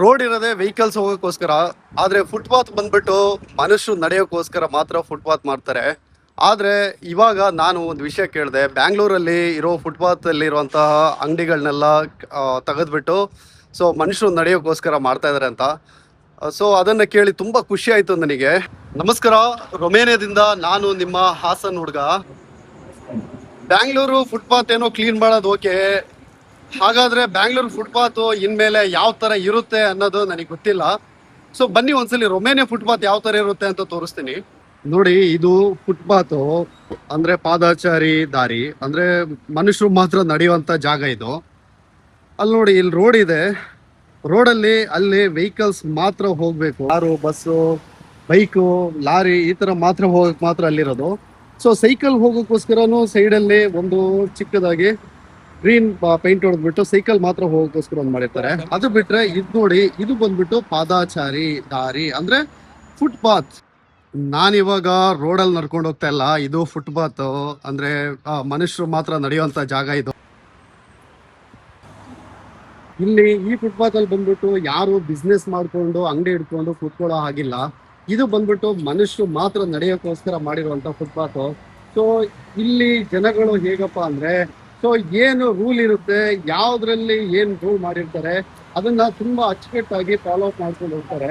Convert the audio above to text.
Road ಇರೋದೇ vehicles ಹೋಗೋಕ್ಕೋಸ್ಕರ. ಆದ್ರೆ footpath ಬಂದ್ಬಿಟ್ಟು ಮನುಷ್ಯರು ನಡೆಯೋಕ್ಕೋಸ್ಕರ ಮಾತ್ರ ಫುಟ್ಪಾತ್ ಮಾಡ್ತಾರೆ. ಆದ್ರೆ ಇವಾಗ ನಾನು ಒಂದು ವಿಷಯ ಕೇಳಿದೆ, ಬ್ಯಾಂಗ್ಳೂರಲ್ಲಿ ಇರೋ ಫುಟ್ಪಾತ್ ಅಲ್ಲಿ ಇರುವಂತಹ ಅಂಗಡಿಗಳನ್ನೆಲ್ಲ ತೆಗೆದ್ಬಿಟ್ಟು ಸೊ ಮನುಷ್ಯರು ನಡೆಯೋಕ್ಕೋಸ್ಕರ ಮಾಡ್ತಾ ಇದಾರೆ ಅಂತ. ಸೊ ಅದನ್ನ ಕೇಳಿ ತುಂಬಾ ಖುಷಿ ಆಯ್ತು ನನಗೆ. ನಮಸ್ಕಾರ, ರೊಮೇನಿಯಾದಿಂದ ನಾನು ನಿಮ್ಮ ಹಾಸನ್ ಹುಡುಗ. ಬ್ಯಾಂಗ್ಳೂರು ಫುಟ್ಪಾತ್ ಏನೋ ಕ್ಲೀನ್ ಮಾಡೋದು ಓಕೆ, ಹಾಗಾದ್ರೆ ಬ್ಯಾಂಗ್ಳೂರ್ ಫುಟ್ಪಾತ್ ಇನ್ಮೇಲೆ ಯಾವ ತರ ಇರುತ್ತೆ ಅನ್ನೋದು ನನಗೆ ಗೊತ್ತಿಲ್ಲ. ಸೊ ಬನ್ನಿ ಒಂದ್ಸಲಿ ರೊಮೇನಿಯಾ ಫುಟ್ಪಾತ್ ಯಾವ ತರ ಇರುತ್ತೆ ಅಂತ ತೋರಿಸ್ತೀನಿ. ನೋಡಿ, ಇದು ಫುಟ್ಪಾತ್ ಅಂದ್ರೆ ಪಾದಾಚಾರಿ ದಾರಿ, ಅಂದ್ರೆ ಮನುಷ್ಯರು ಮಾತ್ರ ನಡೆಯುವಂತ ಜಾಗ ಇದು. ಅಲ್ಲಿ ನೋಡಿ, ಇಲ್ಲಿ ರೋಡ್ ಇದೆ. ರೋಡಲ್ಲಿ ಅಲ್ಲಿ ವೆಹಿಕಲ್ಸ್ ಮಾತ್ರ ಹೋಗ್ಬೇಕು. ಕಾರು, ಬಸ್ಸು, ಬೈಕು, ಲಾರಿ ಈ ತರ ಮಾತ್ರ ಹೋಗಕ್ ಮಾತ್ರ ಅಲ್ಲಿರೋದು. ಸೊ ಸೈಕಲ್ ಹೋಗೋಕ್ಕೋಸ್ಕರನು ಸೈಡಲ್ಲಿ ಒಂದು ಚಿಕ್ಕದಾಗಿ ಗ್ರೀನ್ ಪೈಂಟ್ ಹೊಡೆದ್ಬಿಟ್ಟು ಸೈಕಲ್ ಮಾತ್ರ ಹೋಗೋಕ್ಕೋಸ್ಕರ ಒಂದು ಮಾಡಿರ್ತಾರೆ. ಅದು ಬಿಟ್ರೆ ಇದು ನೋಡಿ, ಇದು ಬಂದ್ಬಿಟ್ಟು ಪಾದಾಚಾರಿ ದಾರಿ ಅಂದ್ರೆ ಫುಟ್ಪಾತ್. ನಾನಿವಾಗ ರೋಡಲ್ಲಿ ನಡ್ಕೊಂಡು ಹೋಗ್ತಾ ಇಲ್ಲ, ಇದು ಫುಟ್ಪಾತ್ ಅಂದ್ರೆ ಮನುಷ್ಯರು ಮಾತ್ರ ನಡೆಯುವಂತ ಜಾಗ ಇದು. ಇಲ್ಲಿ ಈ ಫುಟ್ಪಾತ್ ಅಲ್ಲಿ ಬಂದ್ಬಿಟ್ಟು ಯಾರು ಬಿಸ್ನೆಸ್ ಮಾಡ್ಕೊಂಡು ಅಂಗಡಿ ಇಟ್ಕೊಂಡು ಕೂತ್ಕೊಳ್ಳೋ ಹಾಗಿಲ್ಲ. ಇದು ಬಂದ್ಬಿಟ್ಟು ಮನುಷ್ಯರು ಮಾತ್ರ ನಡೆಯೋಕ್ಕೋಸ್ಕರ ಮಾಡಿರುವಂತ ಫುಟ್ಪಾತ್. ಸೊ ಇಲ್ಲಿ ಜನಗಳು ಹೇಗಪ್ಪ ಅಂದ್ರೆ, ಸೊ ಏನು ರೂಲ್ ಇರುತ್ತೆ, ಯಾವ್ದ್ರಲ್ಲಿ ಏನ್ ರೂಲ್ ಮಾಡಿರ್ತಾರೆ ಅದನ್ನ ತುಂಬಾ ಅಚ್ಚುಕಟ್ಟಾಗಿ ಫಾಲೋ ಅಪ್ ಮಾಡ್ಕೊಂಡು ಹೋಗ್ತಾರೆ.